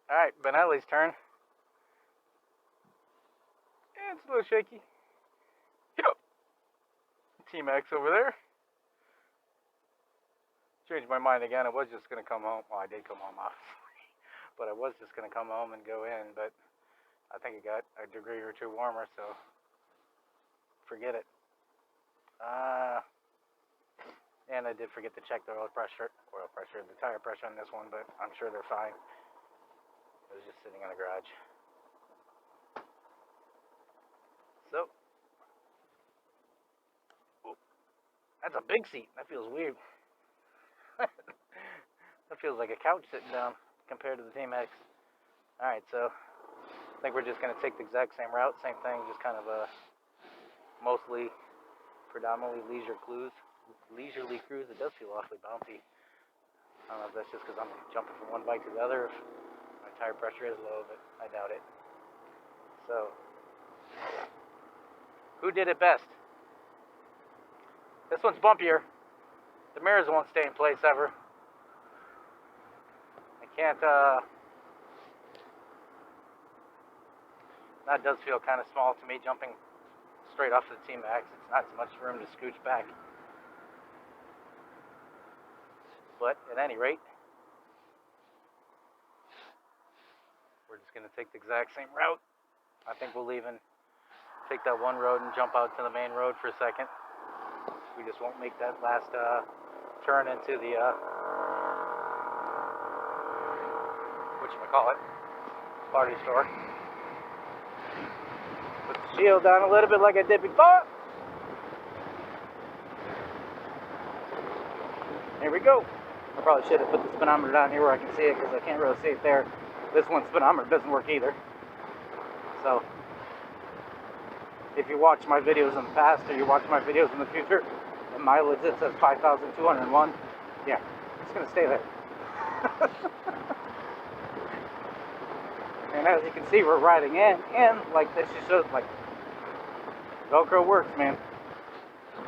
Alright, Benelli's turn. Yeah, it's a little shaky. Yep. T-Max over there. Changed my mind again. I was just going to come home. Well, I did come home, obviously. But I was just going to come home and go in. But I think it got a degree or two warmer, so forget it. And I did forget to check the the tire pressure on this one, but I'm sure they're fine. It was just sitting in the garage. So, that's a big seat. That feels weird. That feels like a couch sitting down compared to the T-Max. Alright, so I think we're just going to take the exact same route. Same thing, just kind of a mostly, predominantly leisurely cruise. It does feel awfully bouncy. I don't know if that's just because I'm jumping from one bike to the other, if my tire pressure is low, but I doubt it. So, who did it best? This one's bumpier. The mirrors won't stay in place ever. I can't, that does feel kind of small to me, jumping straight off the T-Max. It's not as much room to scooch back. But at any rate, we're just going to take the exact same route. I think we'll even take that one road and jump out to the main road for a second. We just won't make that last turn into the whatchamacallit, party store. Put the shield down a little bit like I did before. Here we go. I probably should have put the speedometer down here where I can see it, because I can't really see it there. This one's speedometer doesn't work either. So, if you watch my videos in the past or you watch my videos in the future, the mileage that says 5,201, yeah, it's going to stay there. And as you can see, we're riding in like this just shows, like, Velcro works, man.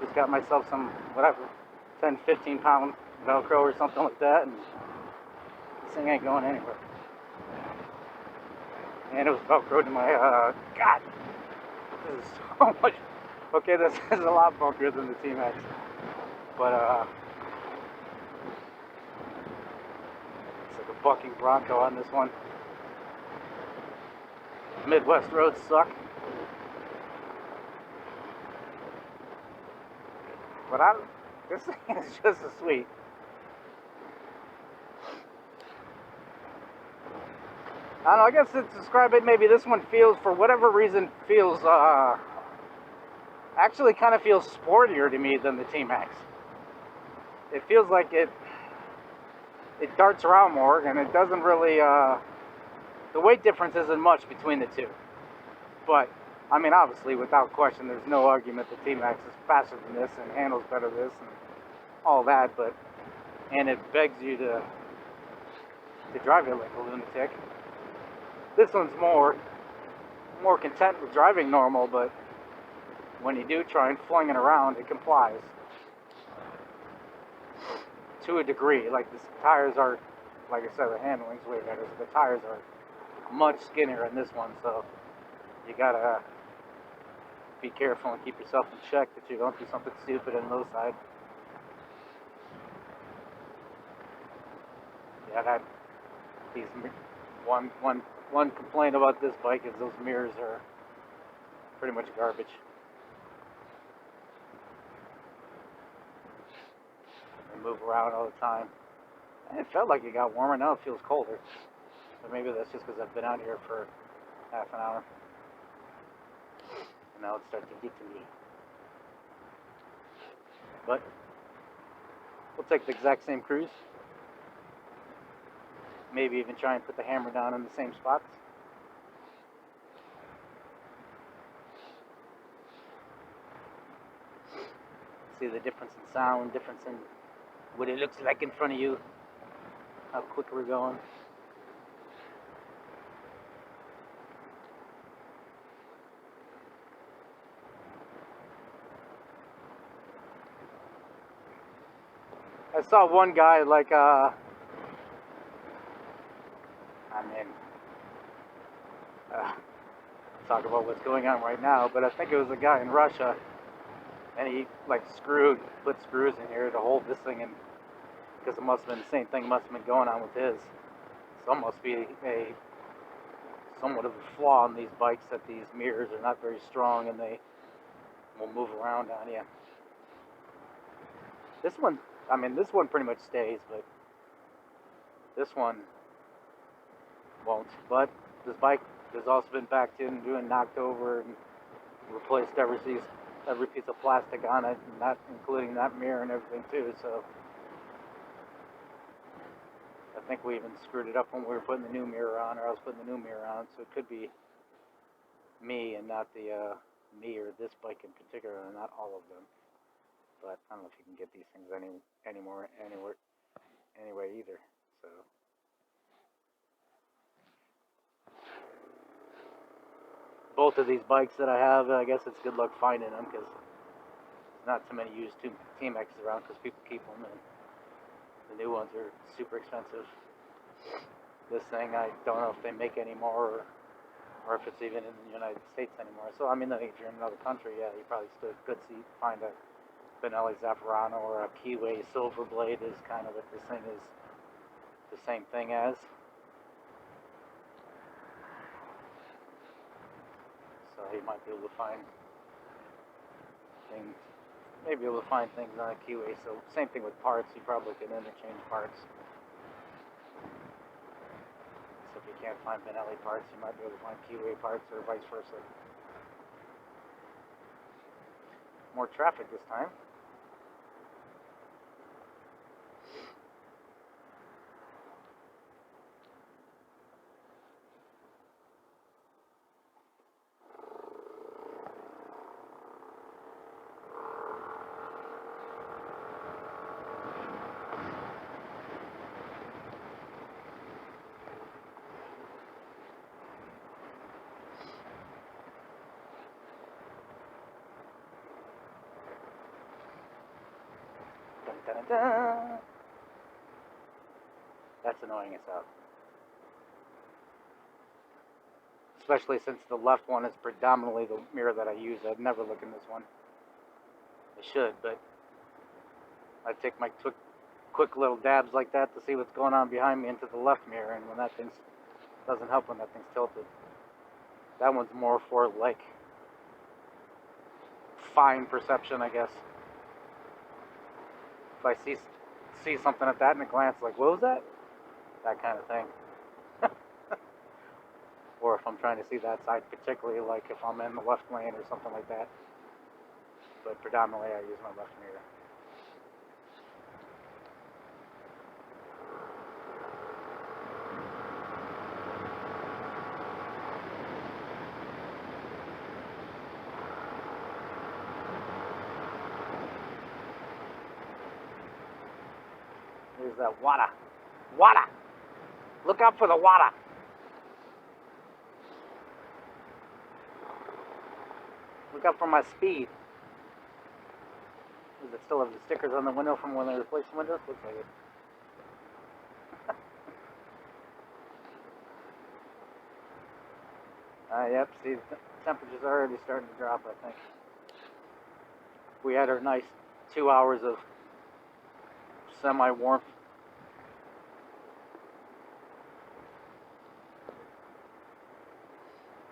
Just got myself some, whatever, 10, 15 pound Velcro or something like that, and this thing ain't going anywhere. And it was Velcro to my, God, this is so much, okay, this is a lot bumpier than the T-Max, but, it's like a bucking bronco on this one. Midwest roads suck. But this thing is just as sweet. I don't know, I guess to describe it, maybe this one feels, for whatever reason, feels, actually kind of feels sportier to me than the T-Max. It feels like it darts around more, and it doesn't really, the weight difference isn't much between the two. But, I mean, obviously, without question, there's no argument the T-Max is faster than this and handles better than this and all that, and it begs you to drive it like a lunatic. This one's more content with driving normal, but when you do try and fling it around, it complies. To a degree. Like, the tires are, like I said, the handling's way better, so the tires are much skinnier in this one, so you gotta be careful and keep yourself in check that you don't do something stupid on the low side. Yeah, that these one complaint about this bike is those mirrors are pretty much garbage. They move around all the time. And it felt like it got warmer. Now it feels colder. But maybe that's just because I've been out here for half an hour. And now it's starting to get to me. But we'll take the exact same cruise. Maybe even try and put the hammer down in the same spots. See the difference in sound, difference in what it looks like in front of you, how quick we're going. I saw one guy, like, I I mean, talk about what's going on right now, but I think it was a guy in Russia, and he like put screws in here to hold this thing in, because it must have been the same thing must have been going on with his. So it must be a somewhat of a flaw in these bikes that these mirrors are not very strong and they will move around on you. This one, I mean, this one pretty much stays, but this one won't. But this bike has also been backed in, doing knocked over, and replaced every piece of plastic on it, not including that mirror and everything too. So I think we even screwed it up when we were putting the new mirror on, or I was putting the new mirror on. So it could be me and not the me or this bike in particular, and not all of them. But I don't know if you can get these things anywhere anyway either. So both of these bikes that I have, I guess it's good luck finding them, because there's not too many used T-Maxes around, because people keep them, and the new ones are super expensive. This thing, I don't know if they make any more, or if it's even in the United States anymore. So I mean, if you're in another country, yeah, you probably still could find a Benelli Zafferano or a Keyway Silver Blade is kind of what this thing is, the same thing as. So you might be able to find things, maybe able to find things on a Keyway. So same thing with parts, you probably can interchange parts. So if you can't find Benelli parts, you might be able to find Keyway parts, or vice versa. More traffic this time. Dun, dun, dun. That's annoying as hell. Especially since the left one is predominantly the mirror that I use. I'd never look in this one. I should, but I take my quick little dabs like that to see what's going on behind me into the left mirror, and when that thing doesn't help when that thing's tilted. That one's more for like fine perception, I guess. If I see something at that in a glance, like, what was that? That kind of thing. Or if I'm trying to see that side, particularly like if I'm in the left lane or something like that. But predominantly I use my left mirror. There's that water. Water! Look out for the water! Look out for my speed. Does it still have the stickers on the window from when they replaced the windows? Looks like it. Yep, see, the temperature's already starting to drop, I think. We had our nice 2 hours of semi-warmth.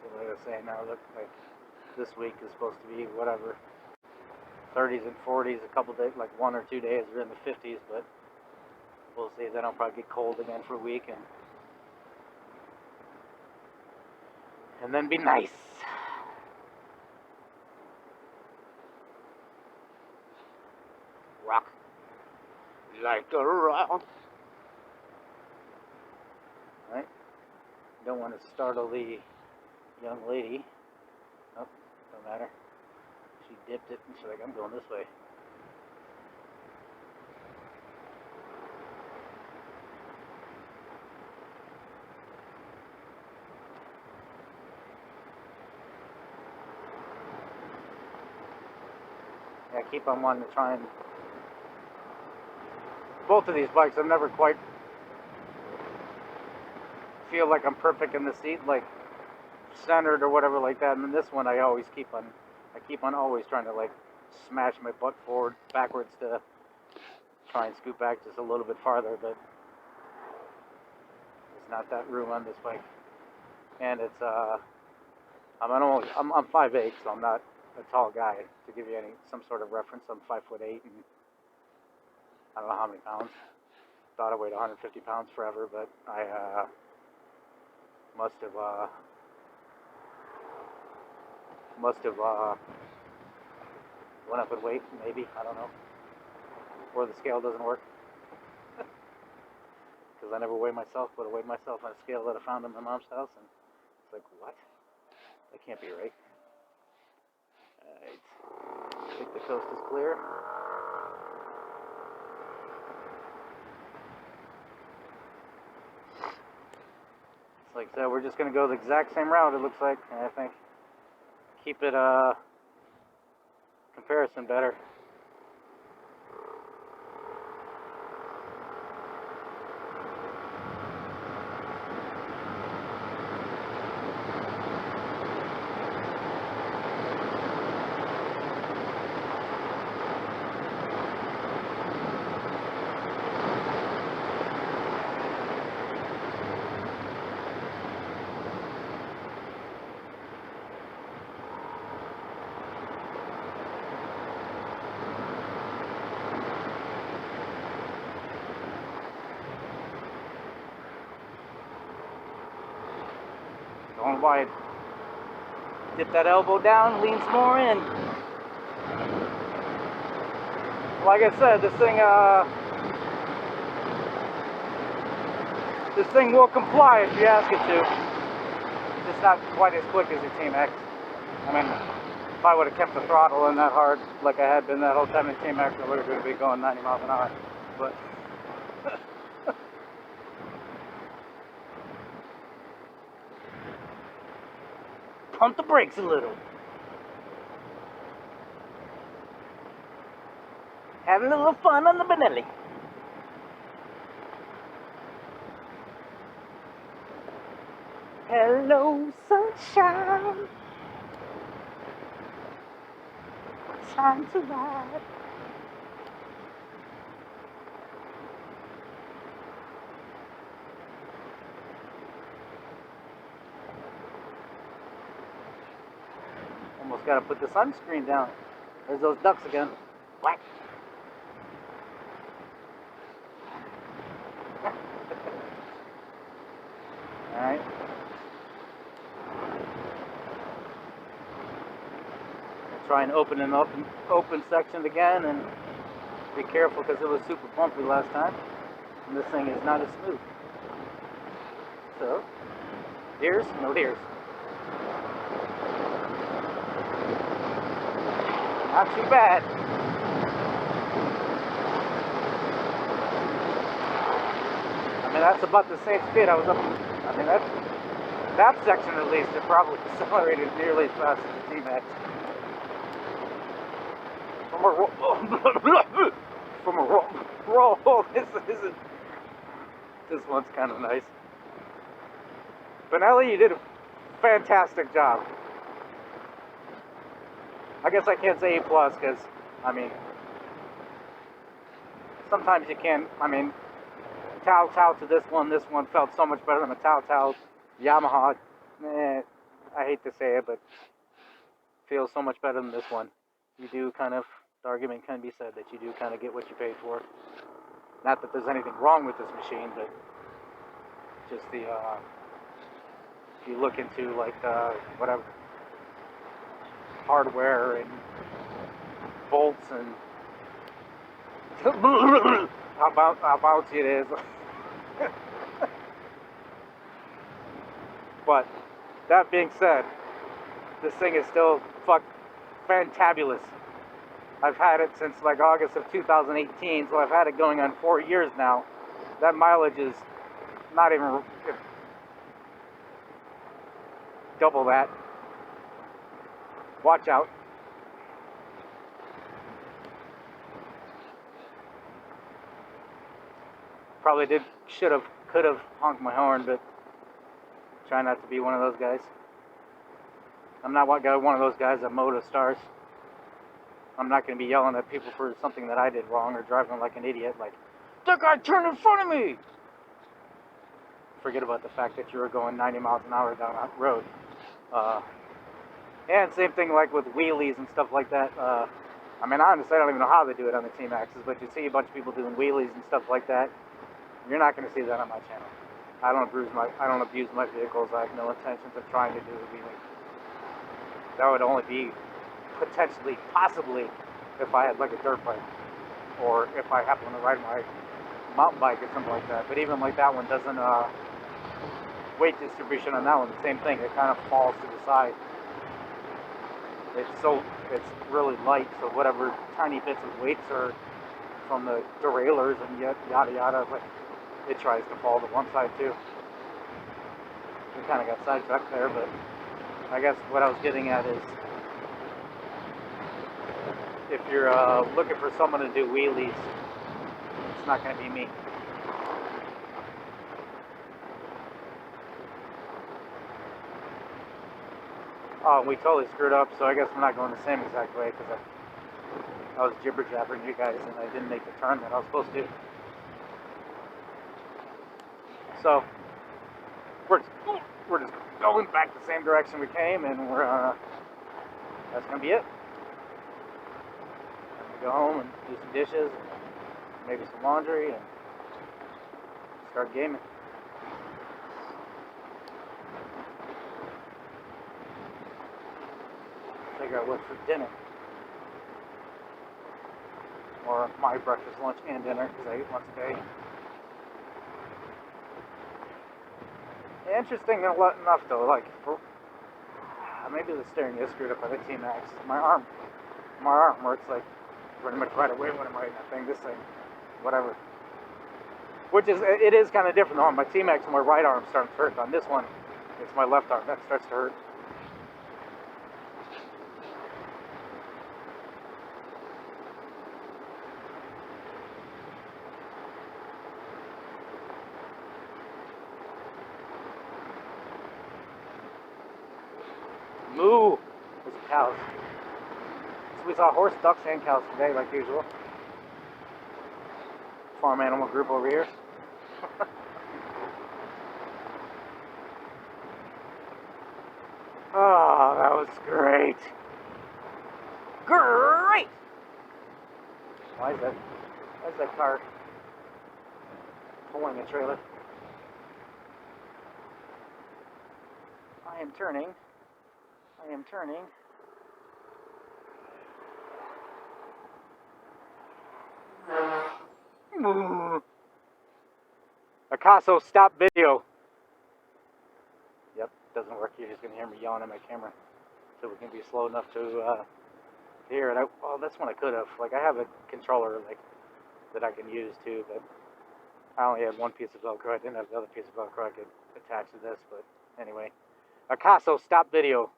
So like I was saying, now look like this week is supposed to be whatever, 30s and 40s, a couple days, like 1 or 2 days are in the 50s, but we'll see. Then it'll probably get cold again for a week, and then be nice. Rock like a rock. Right? Don't want to startle the young lady. Nope, don't matter. She dipped it and she's like, I'm going this way. Yeah, I keep on wanting to try and... Both of these bikes, I've never quite feel like I'm perfect in the seat, like centered or whatever like that. And then this one, I keep on always trying to like smash my butt forward, backwards to try and scoot back just a little bit farther, but there's not that room on this bike. And it's I'm 5'8", so I'm not a tall guy. To give you some sort of reference, I'm 5'8", and I don't know how many pounds. Thought I weighed 150 pounds forever, but I must have went up in weight, maybe, I don't know. Or the scale doesn't work. Because I never weigh myself, but I weighed myself on a scale that I found in my mom's house, and it's like, what? That can't be right. Alright. I think the coast is clear. It's like I said, we're just going to go the exact same route, it looks like, and I think keep it comparison better. Going wide. Dip that elbow down, leans more in. Like I said, this thing will comply if you ask it to. It's just not quite as quick as the Team X. I mean, if I would have kept the throttle in that hard, like I had been that whole time in Team X, I would have going to be going 90 miles an hour. But pump the brakes a little. Having a little fun on the Benelli. Hello, sunshine. Time to ride. Almost got to put the sunscreen down. There's those ducks again. Whack. Alright. Try and open an open section again, and be careful because it was super bumpy last time. And this thing is not as smooth. So, deers, no deers. Not too bad. I mean, that's about the same speed I was up. I mean, that section at least, it probably accelerated nearly as fast as the T-Max. From a roll, this one's kind of nice. Benelli, you did a fantastic job. I guess I can't say A+, because, I mean, sometimes you can't, I mean, Tao to this one felt so much better than the Tao Yamaha. I hate to say it, but feels so much better than this one. You do kind of, the argument can be said that you do kind of get what you paid for. Not that there's anything wrong with this machine, but just the, if you look into like, whatever, hardware and bolts and how bouncy it is. But that being said, this thing is still fantabulous. I've had it since like August of 2018, so I've had it going on 4 years now. That mileage is not even double that. Watch out. Probably could have honked my horn, but Try not to be one of those guys. I'm not one of those guys that moto stars. I'm not going to be yelling at people for something that I did wrong or driving like an idiot. Like, that guy turned in front of me! Forget about the fact that you were going 90 miles an hour down that road. And same thing like with wheelies and stuff like that. I mean, honestly, I don't even know how they do it on the Team Axes, but you see a bunch of people doing wheelies and stuff like that. You're not going to see that on my channel. I don't abuse my vehicles. I have no intentions of trying to do a wheelie. That would only be potentially, possibly, if I had like a dirt bike, or if I happen to ride my mountain bike or something like that. But even like that one doesn't, weight distribution on that one, the same thing. It kind of falls to the side. It's really light, so whatever tiny bits of weights are from the derailleurs and yada yada, like, it tries to fall to one side too. We kind of got sidetracked there, but I guess what I was getting at is, if you're looking for someone to do wheelies, it's not going to be me. Oh, we totally screwed up, so I guess I'm not going the same exact way, because I was jibber-jabbering you guys and I didn't make the turn that I was supposed to. So, we're just going back the same direction we came, and that's going to be it. I'm going to go home and do some dishes, and maybe some laundry, and start gaming. Figure out what's for dinner. Or my breakfast, lunch, and dinner, because I eat once a day. Interesting enough though, like, maybe the steering is screwed up by the T-Max. My arm works like pretty much right away when I'm riding that thing. This thing, whatever. It is kind of different though. On my T-Max, my right arm starts to hurt. On this one, it's my left arm that starts to hurt. Moo! There's cows. So we saw horse, ducks, and cows today, like usual. Farm animal group over here. Oh, that was great. Great! Why is that car pulling a trailer? I am turning. Picasso, stop video. Yep, doesn't work. You're just going to hear me yelling at my camera. So we can be slow enough to hear it. Well, that's one I could have. Like, I have a controller like that I can use too, but I only had one piece of Velcro. I didn't have the other piece of Velcro I could attach to this, but anyway. Picasso, stop video.